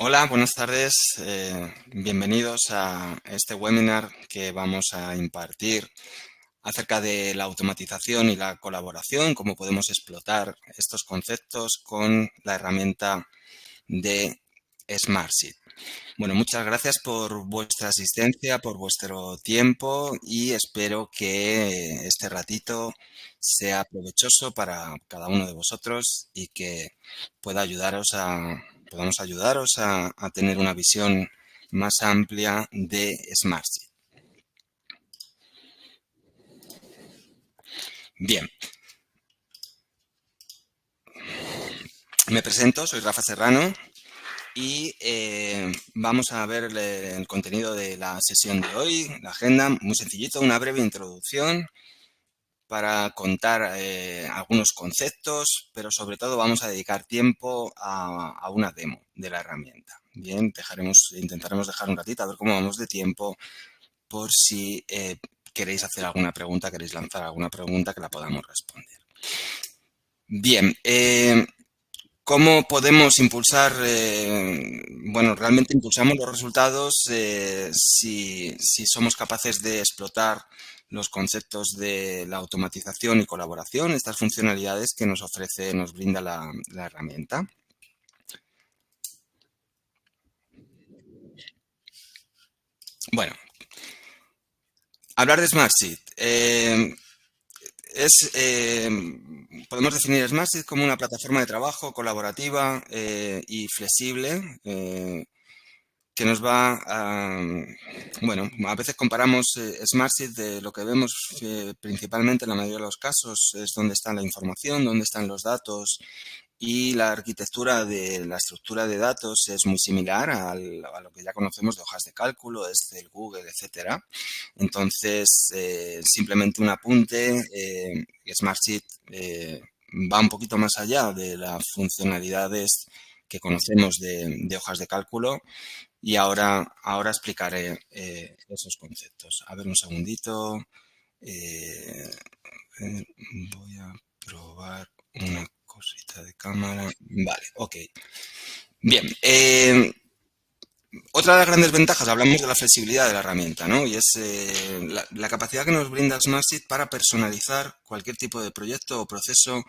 Hola, buenas tardes. Bienvenidos a este webinar que vamos a impartir acerca de la automatización y la colaboración, cómo podemos explotar estos conceptos con la herramienta de Smartsheet. Bueno, muchas gracias por vuestra asistencia, por vuestro tiempo y espero que este ratito sea provechoso para cada uno de vosotros y que podamos ayudaros a tener una visión más amplia de Smartsheet. Bien, me presento, soy Rafa Serrano y vamos a ver el contenido de la sesión de hoy, la agenda, muy sencillito, una breve introducción para contar algunos conceptos, pero sobre todo vamos a dedicar tiempo a una demo de la herramienta. Bien, intentaremos dejar un ratito a ver cómo vamos de tiempo por si queréis hacer alguna pregunta, queréis lanzar alguna pregunta que la podamos responder. Bien, ¿cómo podemos impulsar? Bueno, realmente impulsamos los resultados si somos capaces de explotar los conceptos de la automatización y colaboración, estas funcionalidades que nos brinda la herramienta. Bueno, hablar de Smartsheet. Podemos definir Smartsheet como una plataforma de trabajo colaborativa y flexible que nos va a... Bueno, a veces comparamos Smartsheet de lo que vemos principalmente en la mayoría de los casos es dónde está la información, dónde están los datos y la arquitectura de la estructura de datos es muy similar a lo que ya conocemos de hojas de cálculo, Excel, Google, etcétera. Entonces, simplemente un apunte, Smartsheet va un poquito más allá de las funcionalidades que conocemos de hojas de cálculo y ahora explicaré esos conceptos. A ver, un segundito. Eh, Voy a probar una cosita de cámara. Vale, ok. Bien, otra de las grandes ventajas, hablamos de la flexibilidad de la herramienta, ¿no? Y es la capacidad que nos brinda Smartsheet para personalizar cualquier tipo de proyecto o proceso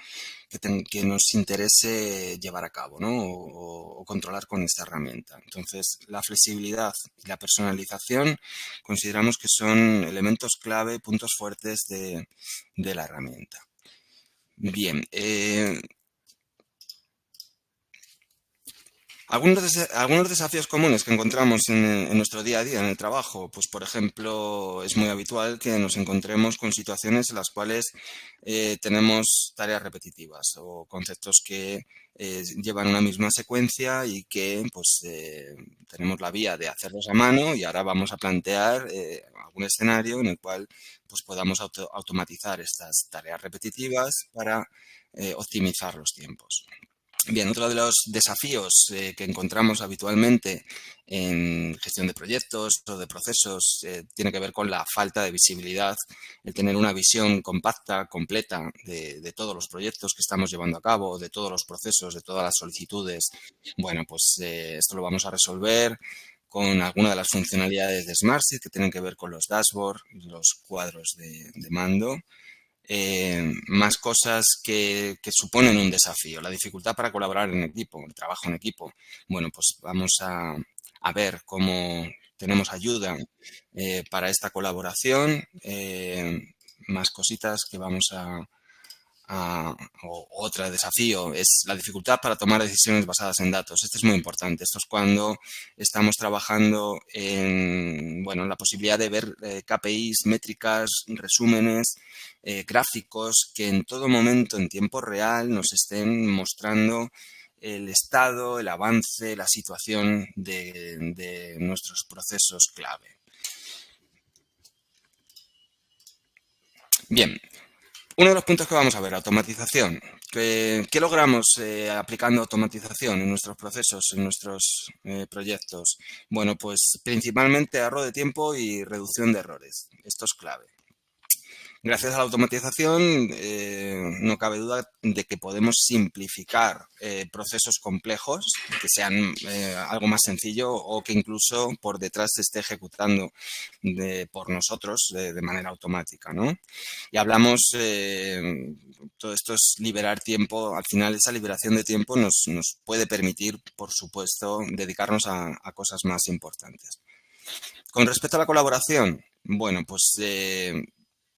que nos interese llevar a cabo, ¿no? O controlar con esta herramienta. Entonces, la flexibilidad y la personalización consideramos que son elementos clave, puntos fuertes de la herramienta. Bien, algunos desafíos comunes que encontramos en nuestro día a día en el trabajo, pues por ejemplo, es muy habitual que nos encontremos con situaciones en las cuales tenemos tareas repetitivas o conceptos que llevan una misma secuencia y que pues tenemos la vía de hacerlos a mano y ahora vamos a plantear algún escenario en el cual pues podamos automatizar estas tareas repetitivas para optimizar los tiempos. Bien, otro de los desafíos que encontramos habitualmente en gestión de proyectos o de procesos tiene que ver con la falta de visibilidad, el tener una visión compacta, completa de todos los proyectos que estamos llevando a cabo, de todos los procesos, de todas las solicitudes. Bueno, pues esto lo vamos a resolver con alguna de las funcionalidades de Smartsheet que tienen que ver con los dashboards, los cuadros de mando más cosas que suponen un desafío. La dificultad para colaborar en equipo, el trabajo en equipo. Bueno, pues vamos a ver cómo tenemos ayuda para esta colaboración. Más cositas que vamos otro desafío es la dificultad para tomar decisiones basadas en datos. Esto es muy importante. Esto es cuando estamos trabajando en, bueno, la posibilidad de ver KPIs, métricas, resúmenes, gráficos que en todo momento, en tiempo real, nos estén mostrando el estado, el avance, la situación de nuestros procesos clave. Bien, uno de los puntos que vamos a ver, automatización. ¿Qué logramos aplicando automatización en nuestros procesos, en nuestros proyectos? Bueno, pues principalmente ahorro de tiempo y reducción de errores. Esto es clave. Gracias a la automatización, no cabe duda de que podemos simplificar procesos complejos que sean algo más sencillo o que incluso por detrás se esté ejecutando por nosotros de manera automática, ¿no? Y hablamos, todo esto es liberar tiempo. Al final, esa liberación de tiempo nos puede permitir, por supuesto, dedicarnos a cosas más importantes. Con respecto a la colaboración, bueno, pues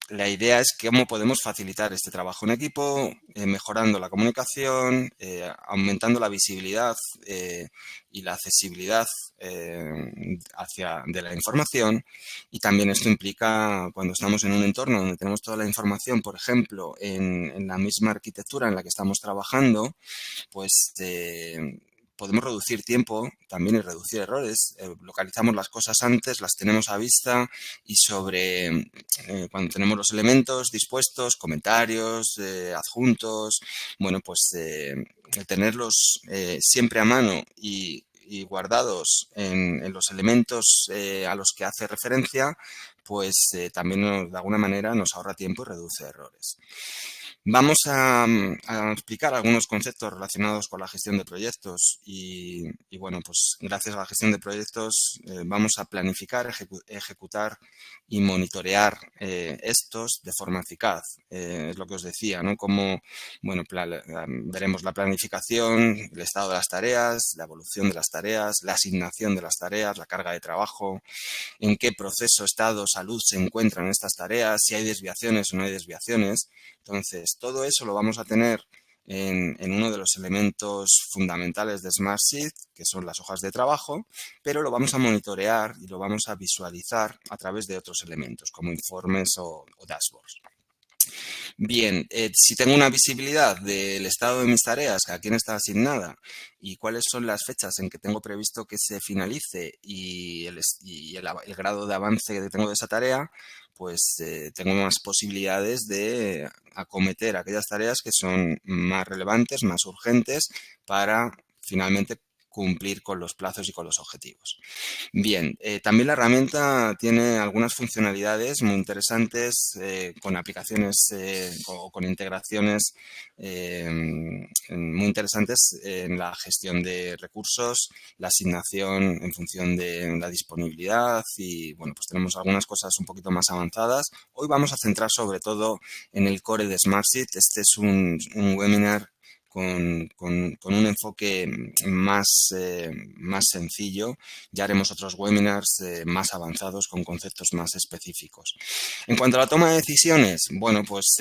la idea es cómo podemos facilitar este trabajo en equipo, mejorando la comunicación, aumentando la visibilidad y la accesibilidad de la información. Y también esto implica, cuando estamos en un entorno donde tenemos toda la información, por ejemplo, en la misma arquitectura en la que estamos trabajando, pues podemos reducir tiempo también y reducir errores. Localizamos las cosas antes, las tenemos a vista y cuando tenemos los elementos dispuestos, comentarios, adjuntos, bueno, pues el tenerlos siempre a mano y guardados en los elementos a los que hace referencia, pues también de alguna manera nos ahorra tiempo y reduce errores. Vamos a explicar algunos conceptos relacionados con la gestión de proyectos y bueno, pues gracias a la gestión de proyectos vamos a planificar, ejecutar y monitorear estos de forma eficaz. Es lo que os decía, ¿no? Como, bueno, veremos la planificación, el estado de las tareas, la evolución de las tareas, la asignación de las tareas, la carga de trabajo, en qué proceso, estado, salud se encuentran estas tareas, si hay desviaciones o no hay desviaciones. Entonces, todo eso lo vamos a tener en uno de los elementos fundamentales de Smartsheet, que son las hojas de trabajo, pero lo vamos a monitorear y lo vamos a visualizar a través de otros elementos, como informes o dashboards. Bien, si tengo una visibilidad del estado de mis tareas, a quién está asignada y cuáles son las fechas en que tengo previsto que se finalice y el grado de avance que tengo de esa tarea, pues tengo más posibilidades de acometer aquellas tareas que son más relevantes, más urgentes para finalmente cumplir con los plazos y con los objetivos. Bien, también la herramienta tiene algunas funcionalidades muy interesantes con aplicaciones o con integraciones muy interesantes en la gestión de recursos, la asignación en función de la disponibilidad y bueno, pues tenemos algunas cosas un poquito más avanzadas. Hoy vamos a centrar sobre todo en el core de Smartsheet. Este es un webinar con un enfoque más sencillo. Ya haremos otros webinars más avanzados con conceptos más específicos. En cuanto a la toma de decisiones, bueno, pues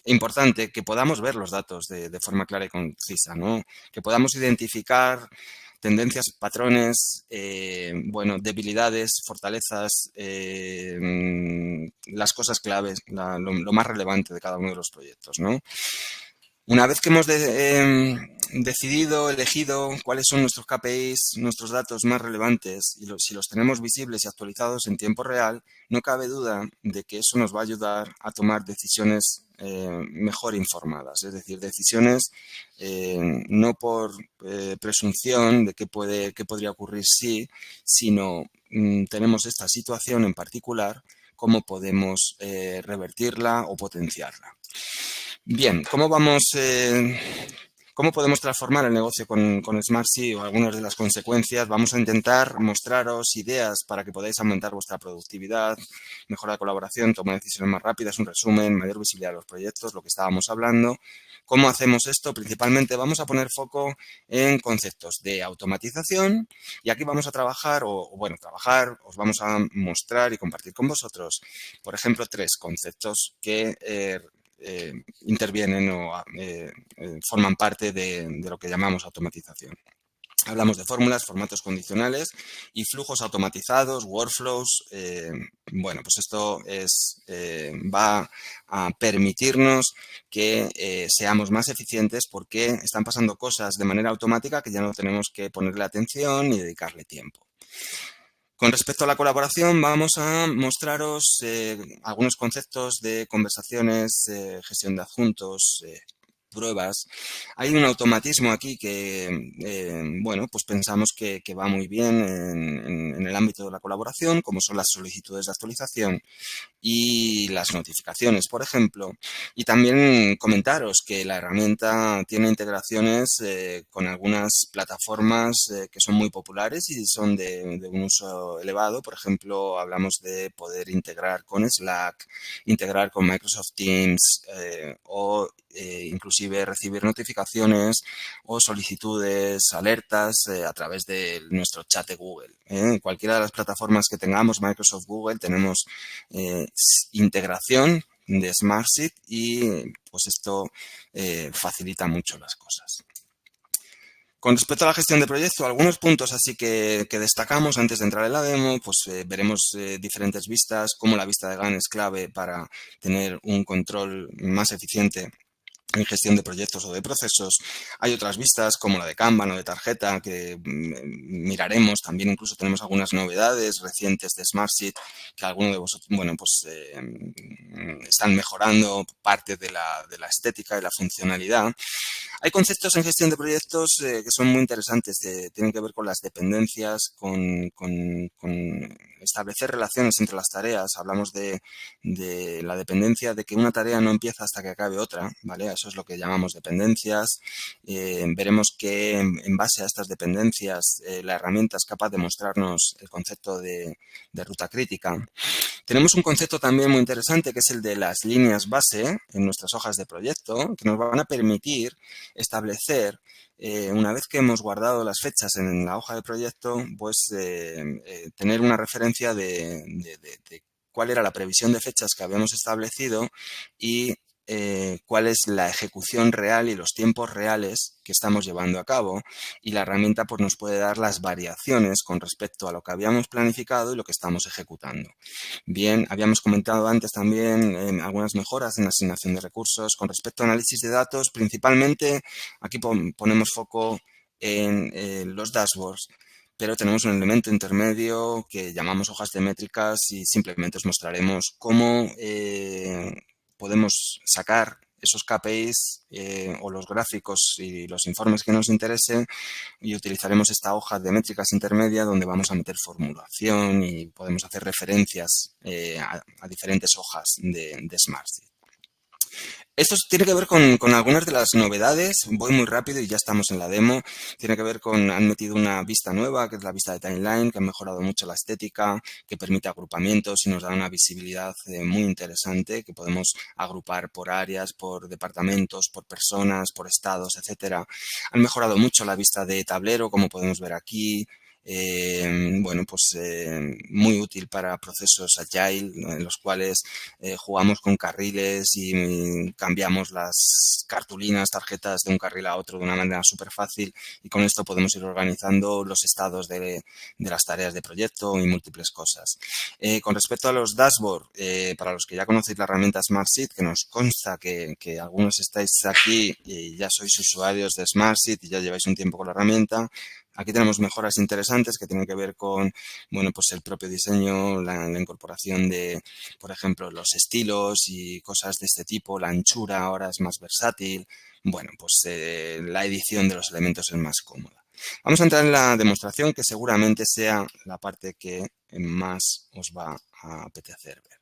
importante que podamos ver los datos de forma clara y concisa, ¿no? Que podamos identificar tendencias, patrones, bueno, debilidades, fortalezas, las cosas claves, lo más relevante de cada uno de los proyectos, ¿no? Una vez que hemos decidido, elegido cuáles son nuestros KPIs, nuestros datos más relevantes y si los tenemos visibles y actualizados en tiempo real, no cabe duda de que eso nos va a ayudar a tomar decisiones mejor informadas, es decir, decisiones no por presunción de qué podría ocurrir si, sino tenemos esta situación en particular, cómo podemos revertirla o potenciarla. Bien, ¿cómo podemos transformar el negocio con Smartsheet o algunas de las consecuencias? Vamos a intentar mostraros ideas para que podáis aumentar vuestra productividad, mejorar la colaboración, tomar decisiones más rápidas, un resumen, mayor visibilidad de los proyectos, lo que estábamos hablando. ¿Cómo hacemos esto? Principalmente vamos a poner foco en conceptos de automatización y aquí vamos a trabajar, os vamos a mostrar y compartir con vosotros, por ejemplo, 3 conceptos que intervienen o forman parte de lo que llamamos automatización. Hablamos de fórmulas, formatos condicionales y flujos automatizados, workflows. Bueno, pues esto va a permitirnos que seamos más eficientes porque están pasando cosas de manera automática que ya no tenemos que ponerle atención ni dedicarle tiempo. Con respecto a la colaboración, vamos a mostraros algunos conceptos de conversaciones, gestión de adjuntos, pruebas. Hay un automatismo aquí que, bueno, pues pensamos que va muy bien en el ámbito de la colaboración, como son las solicitudes de actualización y las notificaciones, por ejemplo. Y también comentaros que la herramienta tiene integraciones con algunas plataformas que son muy populares y son de un uso elevado. Por ejemplo, hablamos de poder integrar con Slack, integrar con Microsoft Teams o inclusive recibir notificaciones o solicitudes, alertas a través de nuestro chat de Google. En cualquiera de las plataformas que tengamos, Microsoft, Google, tenemos integración de Smartsheet y pues esto facilita mucho las cosas. Con respecto a la gestión de proyecto, algunos puntos así que destacamos antes de entrar en la demo, pues veremos diferentes vistas, como la vista de Gantt es clave para tener un control más eficiente en gestión de proyectos o de procesos. Hay otras vistas como la de Kanban o de tarjeta que miraremos. También incluso tenemos algunas novedades recientes de Smartsheet que algunos de vosotros, bueno, pues están mejorando parte de la estética y la funcionalidad. Hay conceptos en gestión de proyectos que son muy interesantes, tienen que ver con las dependencias, con establecer relaciones entre las tareas. Hablamos de la dependencia, de que una tarea no empieza hasta que acabe otra, ¿vale? Eso es lo que llamamos dependencias. Veremos que en base a estas dependencias la herramienta es capaz de mostrarnos el concepto de ruta crítica. Tenemos un concepto también muy interesante que es el de las líneas base en nuestras hojas de proyecto, que nos van a permitir establecer, una vez que hemos guardado las fechas en la hoja de proyecto, pues tener una referencia de cuál era la previsión de fechas que habíamos establecido y cuál es la ejecución real y los tiempos reales que estamos llevando a cabo, y la herramienta pues, nos puede dar las variaciones con respecto a lo que habíamos planificado y lo que estamos ejecutando. Bien, habíamos comentado antes también algunas mejoras en la asignación de recursos. Con respecto a análisis de datos, principalmente aquí ponemos foco en los dashboards, pero tenemos un elemento intermedio que llamamos hojas de métricas y simplemente os mostraremos cómo podemos sacar esos KPIs o los gráficos y los informes que nos interesen, y utilizaremos esta hoja de métricas intermedia donde vamos a meter formulación y podemos hacer referencias a diferentes hojas de Smartsheet. Esto tiene que ver con algunas de las novedades. Voy muy rápido y ya estamos en la demo. Tiene que ver han metido una vista nueva, que es la vista de timeline, que ha mejorado mucho la estética, que permite agrupamientos y nos da una visibilidad muy interesante, que podemos agrupar por áreas, por departamentos, por personas, por estados, etcétera. Han mejorado mucho la vista de tablero, como podemos ver aquí. Bueno, pues muy útil para procesos agile, en los cuales jugamos con carriles y cambiamos las cartulinas, tarjetas de un carril a otro de una manera súper fácil, y con esto podemos ir organizando los estados de las tareas de proyecto y múltiples cosas. Con respecto a los dashboards, para los que ya conocéis la herramienta Smartsheet, que nos consta que algunos estáis aquí y ya sois usuarios de Smartsheet y ya lleváis un tiempo con la herramienta, aquí tenemos mejoras interesantes que tienen que ver con, bueno, pues el propio diseño, la incorporación de, por ejemplo, los estilos y cosas de este tipo. La anchura ahora es más versátil. Bueno, pues la edición de los elementos es más cómoda. Vamos a entrar en la demostración, que seguramente sea la parte que más os va a apetecer ver.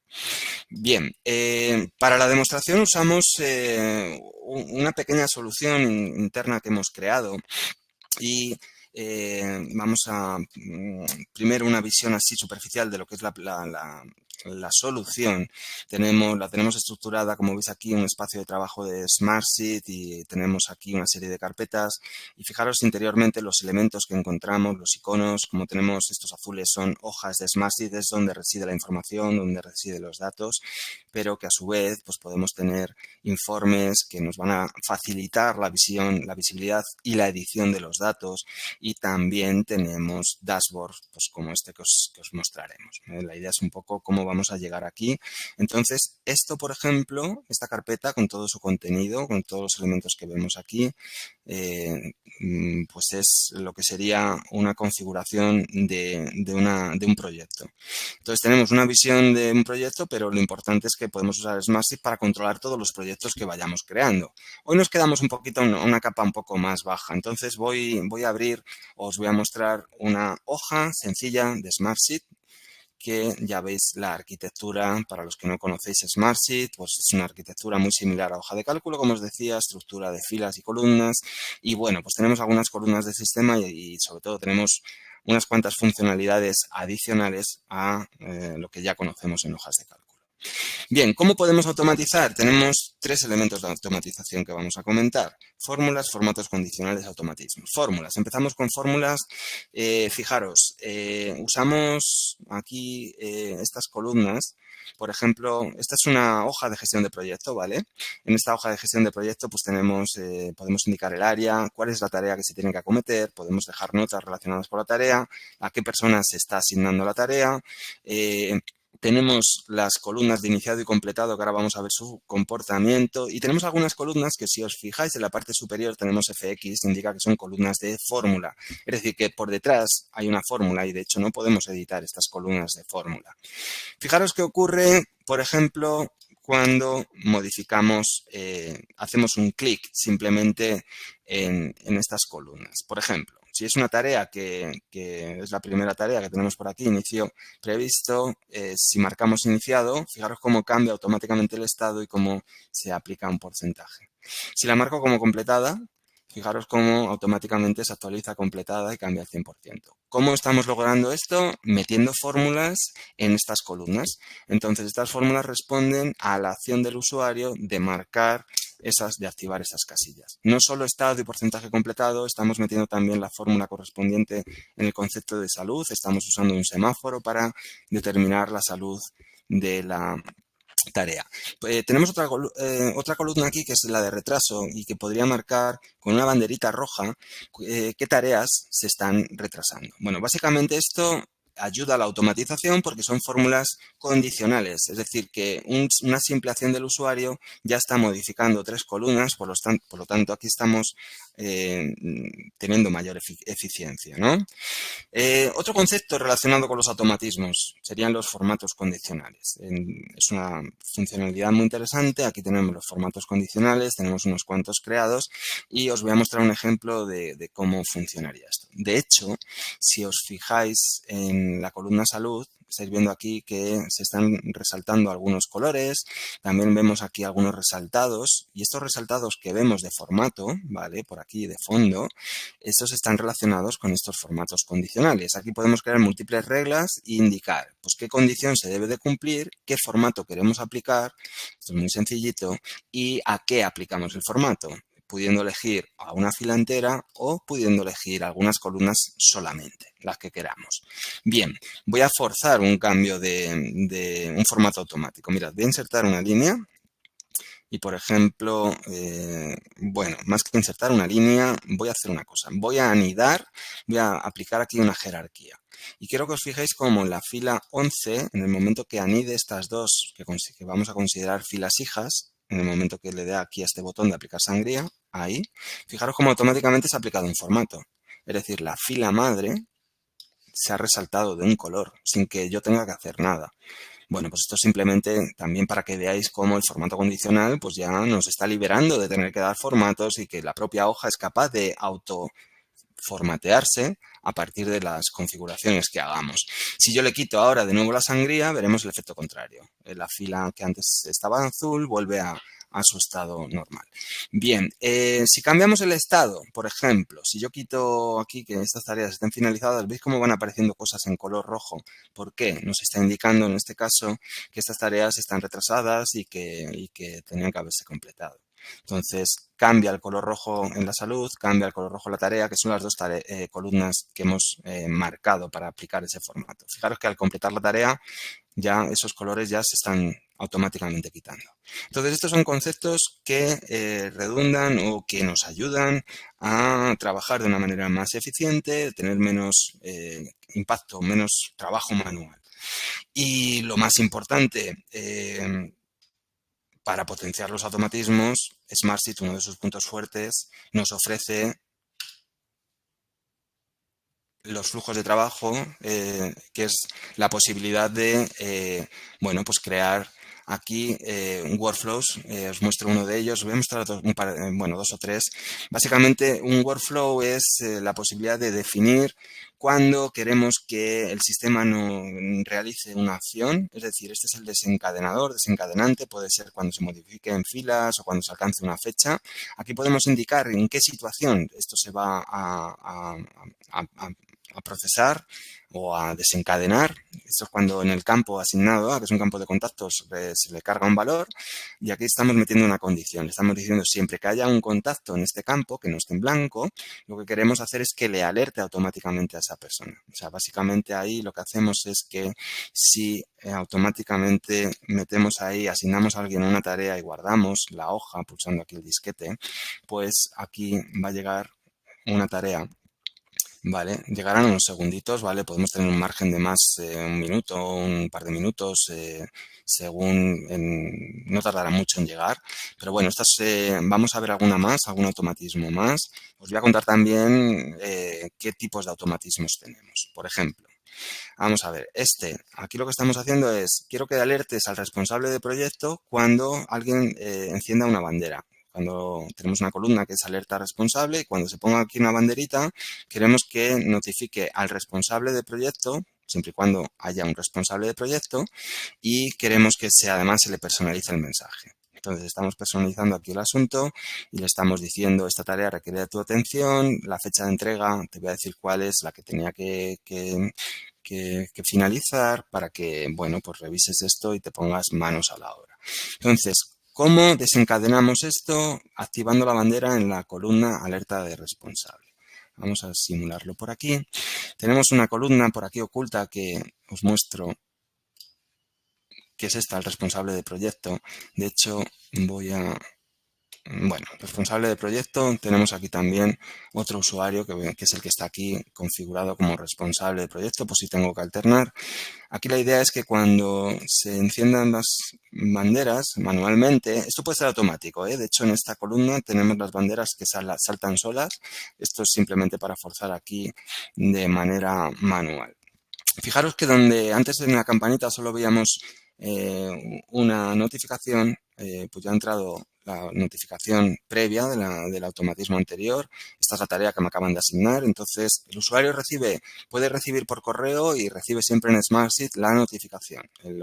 Bien, para la demostración usamos una pequeña solución interna que hemos creado, y vamos a primero una visión así superficial de lo que es la solución. La tenemos estructurada, como veis aquí, un espacio de trabajo de Smartsheet, y tenemos aquí una serie de carpetas, y fijaros interiormente los elementos que encontramos, los iconos. Como tenemos estos azules, son hojas de Smartsheet, es donde reside la información, donde residen los datos, pero que a su vez pues podemos tener informes que nos van a facilitar la visibilidad y la edición de los datos, y también tenemos dashboards pues como este que os mostraremos. La idea es un poco cómo vamos a llegar aquí. Entonces, esto, por ejemplo, esta carpeta con todo su contenido, con todos los elementos que vemos aquí, pues es lo que sería una configuración de un proyecto. Entonces tenemos una visión de un proyecto, pero lo importante es que podemos usar Smartsheet para controlar todos los proyectos que vayamos creando. Hoy nos quedamos un poquito en una capa un poco más baja, entonces voy a abrir, os voy a mostrar una hoja sencilla de Smartsheet, que ya veis la arquitectura. Para los que no conocéis Smartsheet, pues es una arquitectura muy similar a hoja de cálculo, como os decía, estructura de filas y columnas. Y bueno, pues tenemos algunas columnas de sistema y sobre todo tenemos unas cuantas funcionalidades adicionales a lo que ya conocemos en hojas de cálculo. Bien, ¿cómo podemos automatizar? Tenemos 3 elementos de automatización que vamos a comentar. Fórmulas, formatos condicionales, automatismos. Fórmulas. Empezamos con fórmulas. Fijaros, usamos aquí estas columnas. Por ejemplo, esta es una hoja de gestión de proyecto, ¿vale? En esta hoja de gestión de proyecto pues podemos indicar el área, cuál es la tarea que se tiene que acometer, podemos dejar notas relacionadas con la tarea, a qué persona se está asignando la tarea. Tenemos las columnas de iniciado y completado, que ahora vamos a ver su comportamiento. Y tenemos algunas columnas que, si os fijáis, en la parte superior tenemos FX, indica que son columnas de fórmula. Es decir, que por detrás hay una fórmula y, de hecho, no podemos editar estas columnas de fórmula. Fijaros qué ocurre, por ejemplo, cuando modificamos, hacemos un clic simplemente en estas columnas. Por ejemplo, si es una tarea que es la primera tarea que tenemos por aquí, inicio previsto, si marcamos iniciado, fijaros cómo cambia automáticamente el estado y cómo se aplica un porcentaje. Si la marco como completada, fijaros cómo automáticamente se actualiza completada y cambia al 100%. ¿Cómo estamos logrando esto? Metiendo fórmulas en estas columnas. Entonces, estas fórmulas responden a la acción del usuario de de activar esas casillas. No solo estado y porcentaje completado, estamos metiendo también la fórmula correspondiente en el concepto de salud. Estamos usando un semáforo para determinar la salud de la tarea. Tenemos otra columna aquí, que es la de retraso, y que podría marcar con una banderita roja qué tareas se están retrasando. Bueno, básicamente esto ayuda a la automatización porque son fórmulas condicionales, es decir, que una simple acción del usuario ya está modificando 3 columnas, por lo tanto aquí estamos teniendo mayor eficiencia, ¿no? Otro concepto relacionado con los automatismos serían los formatos condicionales. Es una funcionalidad muy interesante. Aquí tenemos los formatos condicionales, tenemos unos cuantos creados y os voy a mostrar un ejemplo de cómo funcionaría esto. De hecho, si os fijáis en la columna salud, estáis viendo aquí que se están resaltando algunos colores, también vemos aquí algunos resaltados y estos resaltados que vemos de formato, ¿vale? Por aquí de fondo, estos están relacionados con estos formatos condicionales. Aquí podemos crear múltiples reglas e indicar pues, qué condición se debe de cumplir, qué formato queremos aplicar, esto es muy sencillito, y a qué aplicamos el formato, pudiendo elegir a una fila entera o pudiendo elegir algunas columnas solamente, las que queramos. Bien, voy a forzar un cambio de un formato automático. Mirad, voy a insertar una línea. Y, por ejemplo, bueno, más que insertar una línea, voy a hacer una cosa. Voy a anidar, voy a aplicar aquí una jerarquía. Y quiero que os fijéis cómo en la fila 11, en el momento que anide estas dos, que vamos a considerar filas hijas, en el momento que le dé aquí a este botón de aplicar sangría, ahí, fijaros cómo automáticamente se ha aplicado un formato. Es decir, la fila madre se ha resaltado de un color, sin que yo tenga que hacer nada. Bueno, pues esto simplemente también para que veáis cómo el formato condicional pues ya nos está liberando de tener que dar formatos y que la propia hoja es capaz de autoformatearse a partir de las configuraciones que hagamos. Si yo le quito ahora de nuevo la sangría, veremos el efecto contrario. La fila que antes estaba en azul vuelve a su estado normal. Bien, si cambiamos el estado, por ejemplo, si yo quito aquí que estas tareas estén finalizadas, ¿veis cómo van apareciendo cosas en color rojo? ¿Por qué? Nos está indicando en este caso que estas tareas están retrasadas y que tenían que haberse completado. Entonces, cambia el color rojo en la salud, cambia el color rojo en la tarea, que son las dos columnas que hemos marcado para aplicar ese formato. Fijaros que al completar la tarea, ya esos colores ya se están automáticamente quitando. Entonces, estos son conceptos que redundan o que nos ayudan a trabajar de una manera más eficiente, tener menos impacto, menos trabajo manual. Y lo más importante, para potenciar los automatismos, Smartsheet, uno de sus puntos fuertes, nos ofrece los flujos de trabajo, que es la posibilidad de, bueno, pues crear aquí workflows. Os muestro uno de ellos, os voy a mostrar bueno, dos o tres. Básicamente, un workflow es la posibilidad de definir cuando queremos que el sistema no realice una acción, es decir, este es el desencadenador, desencadenante, puede ser cuando se modifiquen filas o cuando se alcance una fecha. Aquí podemos indicar en qué situación esto se va a procesar o a desencadenar. Esto es cuando en el campo asignado, que es un campo de contactos, se le carga un valor y aquí estamos metiendo una condición. Estamos diciendo siempre que haya un contacto en este campo, que no esté en blanco, lo que queremos hacer es que le alerte automáticamente a esa persona. O sea, básicamente ahí lo que hacemos es que si automáticamente metemos ahí, asignamos a alguien una tarea y guardamos la hoja pulsando aquí el disquete, pues aquí va a llegar una tarea. Vale, llegarán unos segunditos, ¿vale? Podemos tener un margen de más un minuto, un par de minutos, no tardará mucho en llegar. Pero bueno, vamos a ver alguna más, algún automatismo más. Os voy a contar también qué tipos de automatismos tenemos. Por ejemplo, vamos a ver, aquí lo que estamos haciendo es, quiero que alertes al responsable de proyecto cuando alguien encienda una bandera. Cuando tenemos una columna que es alerta responsable y cuando se ponga aquí una banderita, queremos que notifique al responsable de proyecto, siempre y cuando haya un responsable de proyecto, y queremos que además se le personalice el mensaje. Entonces estamos personalizando aquí el asunto y le estamos diciendo esta tarea requiere de tu atención, la fecha de entrega, te voy a decir cuál es la que tenía que finalizar para que, bueno, pues revises esto y te pongas manos a la obra. Entonces, ¿cómo desencadenamos esto? Activando la bandera en la columna alerta de responsable. Vamos a simularlo por aquí. Tenemos una columna por aquí oculta que os muestro, que es esta, el responsable de proyecto. De hecho, responsable de proyecto, tenemos aquí también otro usuario que es el que está aquí configurado como responsable de proyecto, pues si tengo que alternar. Aquí la idea es que cuando se enciendan las banderas manualmente, esto puede ser automático, de hecho en esta columna tenemos las banderas que saltan solas, esto es simplemente para forzar aquí de manera manual. Fijaros que donde antes en la campanita solo veíamos una notificación, pues ya ha entrado la notificación previa del automatismo anterior. Esta es la tarea que me acaban de asignar. Entonces, el usuario puede recibir por correo y recibe siempre en SmartSheet la notificación. El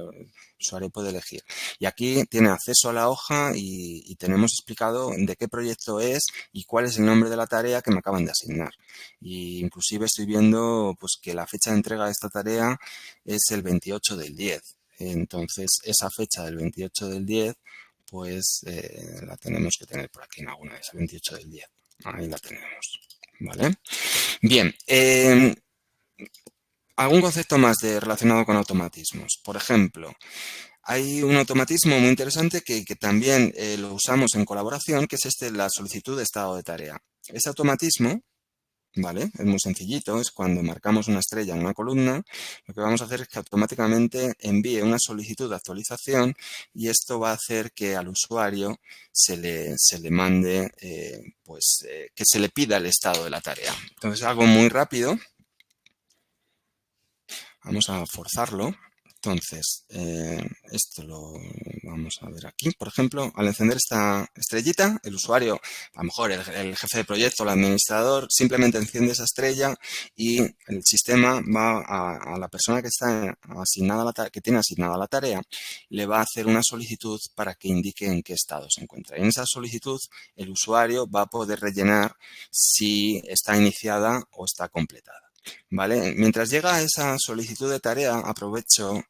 usuario puede elegir. Y aquí tiene acceso a la hoja y tenemos explicado de qué proyecto es y cuál es el nombre de la tarea que me acaban de asignar. Y inclusive estoy viendo pues, que la fecha de entrega de esta tarea es el 28 del 10. Entonces, esa fecha del 28 del 10, pues la tenemos que tener por aquí en alguna vez, el 28 del 10. Ahí la tenemos, ¿vale? Bien, algún concepto más relacionado con automatismos. Por ejemplo, hay un automatismo muy interesante que también lo usamos en colaboración, que es la solicitud de estado de tarea. Ese automatismo, ¿vale? Es muy sencillito, es cuando marcamos una estrella en una columna, lo que vamos a hacer es que automáticamente envíe una solicitud de actualización y esto va a hacer que al usuario se le mande, que se le pida el estado de la tarea. Entonces, algo muy rápido. Vamos a forzarlo. Entonces, esto lo vamos a ver aquí. Por ejemplo, al encender esta estrellita, el usuario, a lo mejor el jefe de proyecto, el administrador, simplemente enciende esa estrella y el sistema va a la persona que está asignada que tiene asignada la tarea, le va a hacer una solicitud para que indique en qué estado se encuentra. Y en esa solicitud, el usuario va a poder rellenar si está iniciada o está completada. ¿Vale? Mientras llega esa solicitud de tarea, aprovecho, o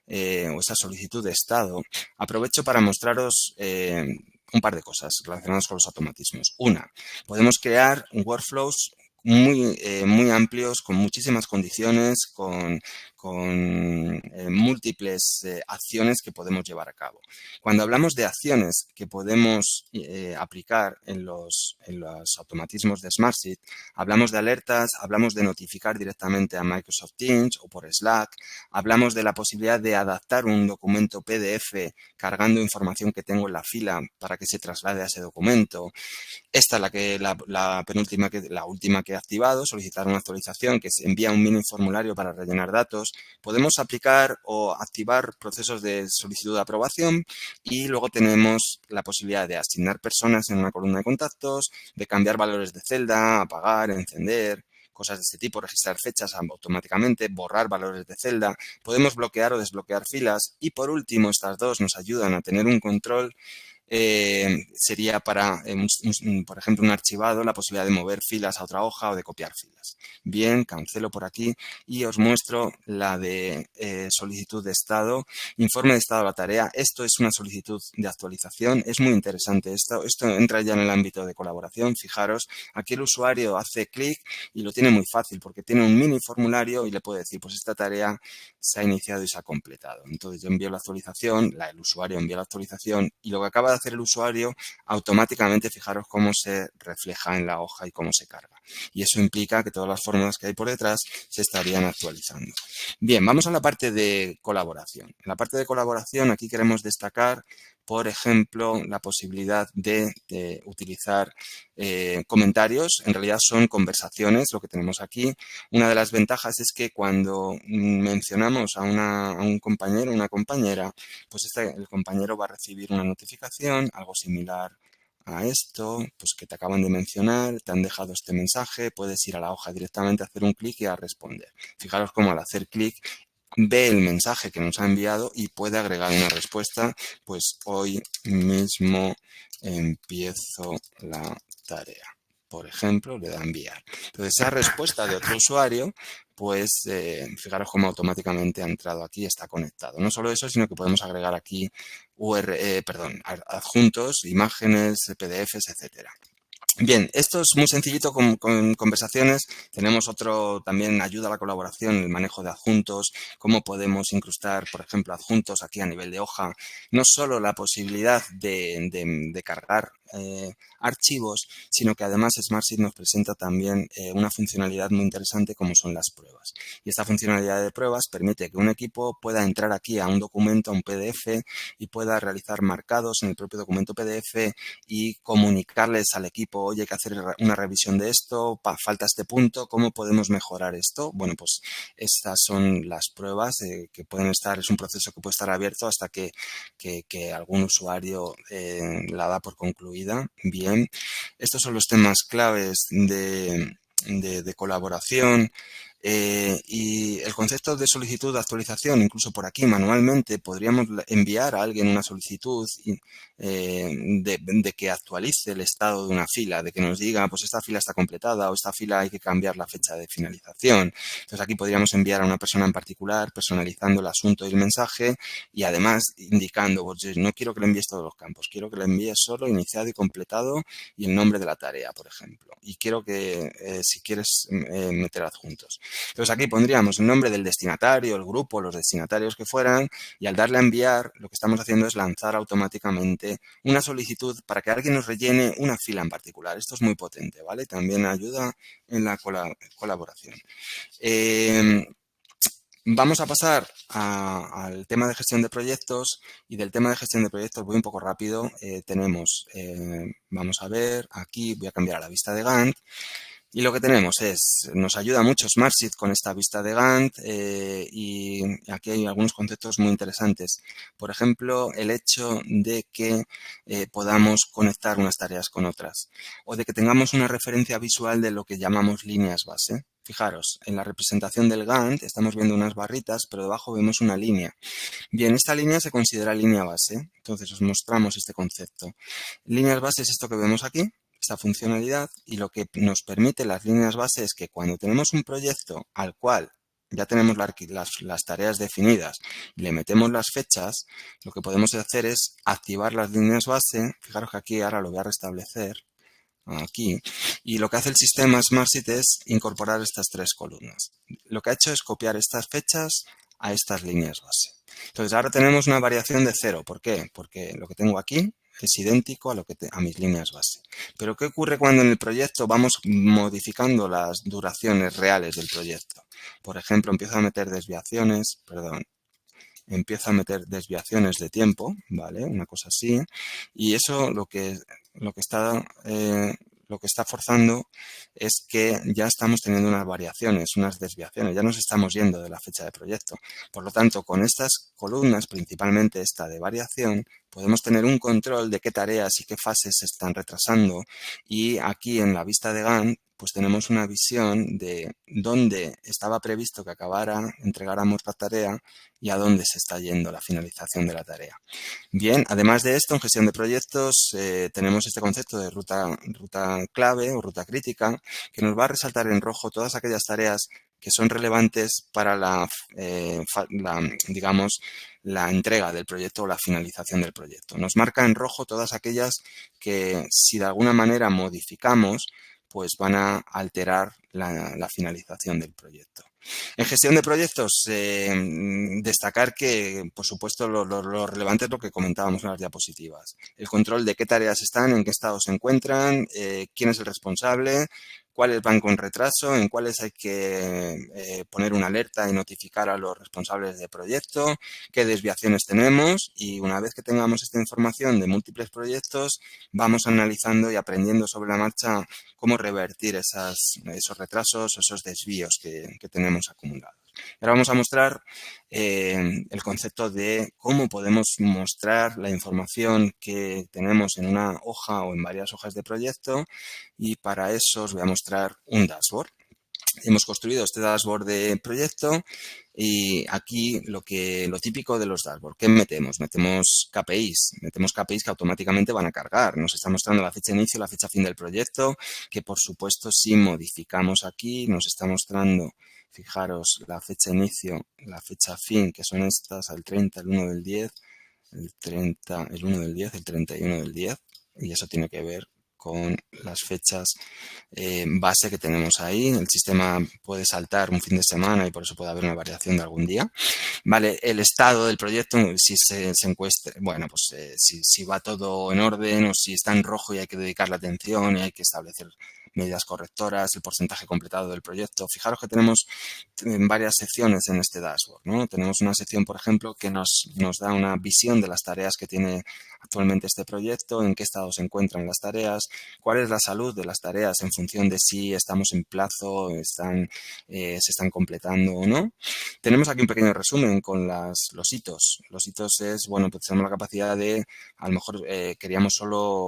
esa solicitud de estado, aprovecho para mostraros un par de cosas relacionadas con los automatismos. Una, podemos crear workflows muy amplios, con muchísimas condiciones, con múltiples acciones que podemos llevar a cabo. Cuando hablamos de acciones que podemos aplicar en los automatismos de SmartSheet, hablamos de alertas, hablamos de notificar directamente a Microsoft Teams o por Slack, hablamos de la posibilidad de adaptar un documento PDF cargando información que tengo en la fila para que se traslade a ese documento. Esta es la última que mensaje activado, solicitar una actualización que se envía un mini formulario para rellenar datos. Podemos aplicar o activar procesos de solicitud de aprobación y luego tenemos la posibilidad de asignar personas en una columna de contactos, de cambiar valores de celda, apagar, encender, cosas de este tipo, registrar fechas automáticamente, borrar valores de celda. Podemos bloquear o desbloquear filas y por último estas dos nos ayudan a tener un control. Sería para, por ejemplo, un archivado, la posibilidad de mover filas a otra hoja o de copiar filas. Bien, cancelo por aquí y os muestro la de solicitud de estado, informe de estado de la tarea. Esto es una solicitud de actualización, es muy interesante esto entra ya en el ámbito de colaboración. Fijaros, aquí el usuario hace clic y lo tiene muy fácil porque tiene un mini formulario y le puede decir, pues esta tarea se ha iniciado y se ha completado. Entonces yo envío la actualización, el usuario envía la actualización y lo que acaba de hacer el usuario automáticamente, fijaros cómo se refleja en la hoja y cómo se carga. Y eso implica que todas las fórmulas que hay por detrás se estarían actualizando. Bien, vamos a la parte de colaboración. En la parte de colaboración aquí queremos destacar, por ejemplo, la posibilidad de utilizar comentarios. En realidad son conversaciones, lo que tenemos aquí. Una de las ventajas es que cuando mencionamos a un compañero o una compañera, pues el compañero va a recibir una notificación, algo similar a esto, pues que te acaban de mencionar, te han dejado este mensaje, puedes ir a la hoja directamente, hacer un clic y a responder. Fijaros cómo al hacer clic ve el mensaje que nos ha enviado y puede agregar una respuesta, pues hoy mismo empiezo la tarea. Por ejemplo, le da enviar. Entonces, esa respuesta de otro usuario, pues fijaros cómo automáticamente ha entrado aquí y está conectado. No solo eso, sino que podemos agregar aquí adjuntos, imágenes, PDFs, etcétera. Bien, esto es muy sencillito con conversaciones. Tenemos otro también ayuda a la colaboración, el manejo de adjuntos, cómo podemos incrustar, por ejemplo, adjuntos aquí a nivel de hoja. No solo la posibilidad de cargar archivos, sino que además Smartsheet nos presenta también una funcionalidad muy interesante como son las pruebas. Y esta funcionalidad de pruebas permite que un equipo pueda entrar aquí a un documento, a un PDF y pueda realizar marcados en el propio documento PDF y comunicarles al equipo, oye, hay que hacer una revisión de esto, falta este punto, ¿cómo podemos mejorar esto? Bueno, pues estas son las pruebas que pueden estar, es un proceso que puede estar abierto hasta que algún usuario la da por concluida. Bien, estos son los temas claves de colaboración. Y el concepto de solicitud de actualización, incluso por aquí manualmente, podríamos enviar a alguien una solicitud de que actualice el estado de una fila, de que nos diga, pues esta fila está completada o esta fila hay que cambiar la fecha de finalización. Entonces aquí podríamos enviar a una persona en particular, personalizando el asunto y el mensaje y además indicando, pues no quiero que le envíes todos los campos, quiero que le envíes solo iniciado y completado y el nombre de la tarea, por ejemplo. Y quiero que, si quieres, meter adjuntos. Entonces aquí pondríamos el nombre del destinatario, el grupo, los destinatarios que fueran y al darle a enviar lo que estamos haciendo es lanzar automáticamente una solicitud para que alguien nos rellene una fila en particular. Esto es muy potente, ¿vale? También ayuda en la colaboración. Vamos a pasar al tema de gestión de proyectos y del tema de gestión de proyectos voy un poco rápido. Vamos a ver, aquí voy a cambiar a la vista de Gantt. Y lo que tenemos es, nos ayuda mucho Smartsheet con esta vista de Gantt y aquí hay algunos conceptos muy interesantes. Por ejemplo, el hecho de que podamos conectar unas tareas con otras o de que tengamos una referencia visual de lo que llamamos líneas base. Fijaros, en la representación del Gantt estamos viendo unas barritas, pero debajo vemos una línea. Bien, esta línea se considera línea base, entonces os mostramos este concepto. Líneas base es esto que vemos aquí, esta funcionalidad, y lo que nos permite las líneas base es que cuando tenemos un proyecto al cual ya tenemos las tareas definidas y le metemos las fechas, lo que podemos hacer es activar las líneas base. Fijaros que aquí ahora lo voy a restablecer aquí, y lo que hace el sistema Smartsheet es incorporar estas tres columnas. Lo que ha hecho es copiar estas fechas a estas líneas base. Entonces ahora tenemos una variación de 0. ¿Por qué? Porque lo que tengo aquí es idéntico a mis líneas base. Pero ¿qué ocurre cuando en el proyecto vamos modificando las duraciones reales del proyecto? Por ejemplo, empiezo a meter desviaciones de tiempo, ¿vale? Una cosa así. Y eso lo que está lo que está forzando es que ya estamos teniendo unas variaciones, unas desviaciones, ya nos estamos yendo de la fecha de proyecto. Por lo tanto, con estas columnas, principalmente esta de variación, podemos tener un control de qué tareas y qué fases se están retrasando, y aquí en la vista de Gantt pues tenemos una visión de dónde estaba previsto que entregáramos la tarea y a dónde se está yendo la finalización de la tarea. Bien, además de esto, en gestión de proyectos tenemos este concepto de ruta clave o ruta crítica, que nos va a resaltar en rojo todas aquellas tareas que son relevantes para digamos, la entrega del proyecto o la finalización del proyecto. Nos marca en rojo todas aquellas que, si de alguna manera modificamos, pues van a alterar la finalización del proyecto. En gestión de proyectos, destacar que, por supuesto, lo relevante es lo que comentábamos en las diapositivas. El control de qué tareas están, en qué estado se encuentran, quién es el responsable, cuáles van con retraso, en cuáles hay que poner una alerta y notificar a los responsables de proyecto, qué desviaciones tenemos, y una vez que tengamos esta información de múltiples proyectos, vamos analizando y aprendiendo sobre la marcha cómo revertir esos retrasos o esos desvíos que tenemos acumulados. Ahora vamos a mostrar el concepto de cómo podemos mostrar la información que tenemos en una hoja o en varias hojas de proyecto, y para eso os voy a mostrar un dashboard. Hemos construido este dashboard de proyecto y aquí lo típico de los dashboards. ¿Qué metemos? Metemos KPIs que automáticamente van a cargar. Nos está mostrando la fecha de inicio, la fecha fin del proyecto, que por supuesto si modificamos aquí nos está mostrando, fijaros, la fecha de inicio, la fecha fin, que son estas, al 30, el 1 del 10, el 30, el 1 del 10, el 31 del 10, y eso tiene que ver con las fechas base que tenemos ahí. El sistema puede saltar un fin de semana y por eso puede haber una variación de algún día. Vale, el estado del proyecto, si se encuesta, bueno, pues si va todo en orden o si está en rojo y hay que dedicarle atención y hay que establecer medidas correctoras, el porcentaje completado del proyecto. Fijaros que tenemos varias secciones en este dashboard, ¿no? Tenemos una sección, por ejemplo, que nos da una visión de las tareas que tiene actualmente este proyecto, en qué estado se encuentran las tareas, cuál es la salud de las tareas en función de si estamos en plazo, se están completando o no. Tenemos aquí un pequeño resumen con los hitos. Los hitos es, bueno, pues tenemos la capacidad de, a lo mejor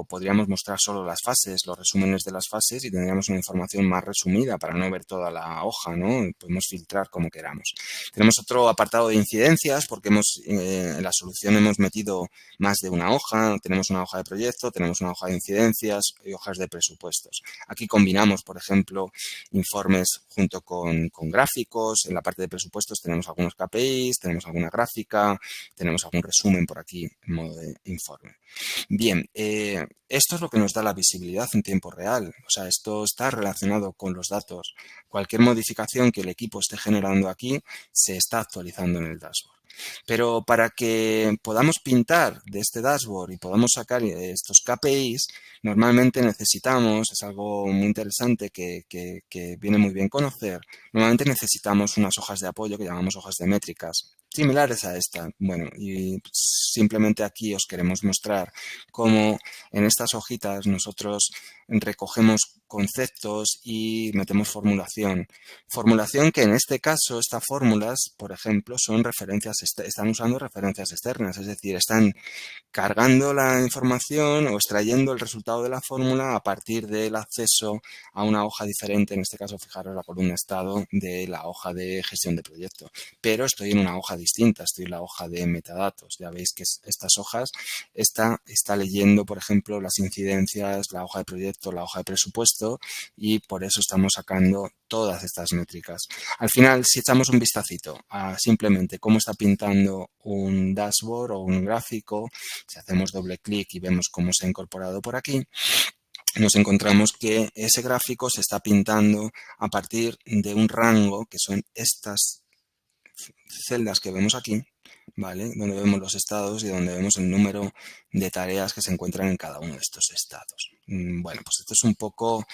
podríamos mostrar solo las fases, los resúmenes de las fases, y tendríamos una información más resumida para no ver toda la hoja, ¿no? Podemos filtrar como queramos. Tenemos otro apartado de incidencias porque en la solución hemos metido más de una hoja. Tenemos una hoja de proyecto, tenemos una hoja de incidencias y hojas de presupuestos. Aquí combinamos, por ejemplo, informes junto con gráficos. En la parte de presupuestos tenemos algunos KPIs, tenemos alguna gráfica, tenemos algún resumen por aquí en modo de informe. Bien, esto es lo que nos da la visibilidad en tiempo real. O sea, esto está relacionado con los datos. Cualquier modificación que el equipo esté generando aquí se está actualizando en el dashboard. Pero para que podamos pintar de este dashboard y podamos sacar estos KPIs, normalmente necesitamos, es algo muy interesante que viene muy bien conocer, normalmente necesitamos unas hojas de apoyo que llamamos hojas de métricas, similares a esta. Bueno, y simplemente aquí os queremos mostrar cómo en estas hojitas nosotros recogemos conceptos y metemos formulación. Formulación que en este caso, estas fórmulas, por ejemplo, son referencias, están usando referencias externas, es decir, están cargando la información o extrayendo el resultado de la fórmula a partir del acceso a una hoja diferente, en este caso, fijaros, la columna estado de la hoja de gestión de proyecto. Pero estoy en una hoja distinta, estoy en la hoja de metadatos. Ya veis que estas hojas está leyendo, por ejemplo, las incidencias, la hoja de proyecto, la hoja de presupuesto, y por eso estamos sacando todas estas métricas. Al final, si echamos un vistacito a simplemente cómo está pintando un dashboard o un gráfico, si hacemos doble clic y vemos cómo se ha incorporado por aquí, nos encontramos que ese gráfico se está pintando a partir de un rango que son estas celdas que vemos aquí, ¿vale? Donde vemos los estados y donde vemos el número de tareas que se encuentran en cada uno de estos estados. Bueno, pues esto es un poco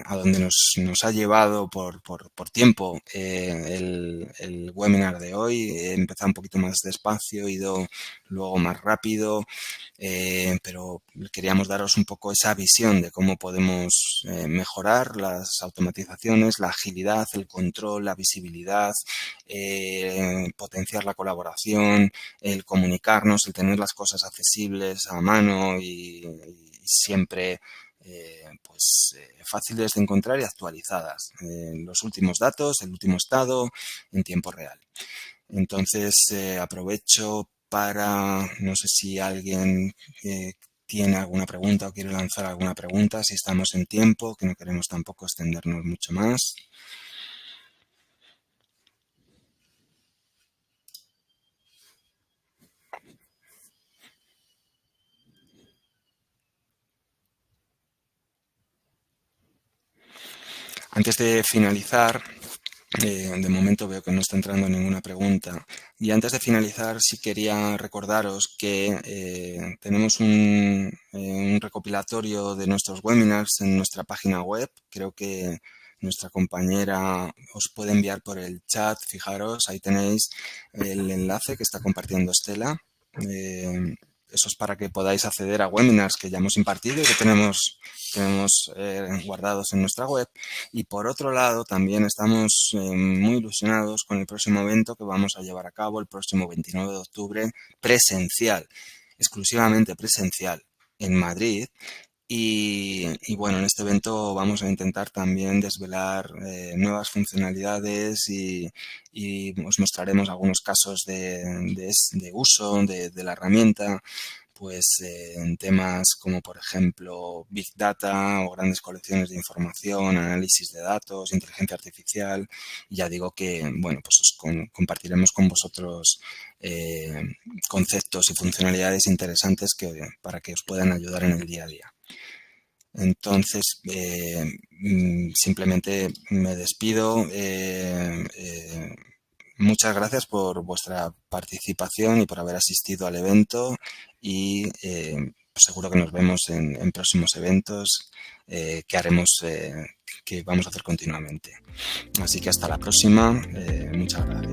a donde nos ha llevado por tiempo el webinar de hoy. He empezado un poquito más despacio, he ido luego más rápido, pero queríamos daros un poco esa visión de cómo podemos mejorar las automatizaciones, la agilidad, el control, la visibilidad, potenciar la colaboración, el comunicarnos, el tener las cosas accesibles a mano y siempre fáciles de encontrar y actualizadas. Los últimos datos, el último estado en tiempo real. Entonces aprovecho para, no sé si alguien tiene alguna pregunta o quiere lanzar alguna pregunta, si estamos en tiempo, que no queremos tampoco extendernos mucho más. Antes de finalizar, de momento veo que no está entrando ninguna pregunta. Y antes de finalizar, sí quería recordaros que tenemos un recopilatorio de nuestros webinars en nuestra página web. Creo que nuestra compañera os puede enviar por el chat. Fijaros, ahí tenéis el enlace que está compartiendo Estela. Eso es para que podáis acceder a webinars que ya hemos impartido y que tenemos guardados en nuestra web. Y por otro lado, también estamos muy ilusionados con el próximo evento que vamos a llevar a cabo el próximo 29 de octubre, presencial, exclusivamente presencial, en Madrid. Y bueno, en este evento vamos a intentar también desvelar nuevas funcionalidades y os mostraremos algunos casos de uso de la herramienta, pues en temas como por ejemplo Big Data o grandes colecciones de información, análisis de datos, inteligencia artificial. Y ya digo que, bueno, pues compartiremos con vosotros conceptos y funcionalidades interesantes para que os puedan ayudar en el día a día. Entonces, simplemente me despido. Muchas gracias por vuestra participación y por haber asistido al evento y seguro que nos vemos en próximos eventos que haremos, que vamos a hacer continuamente. Así que hasta la próxima. Muchas gracias.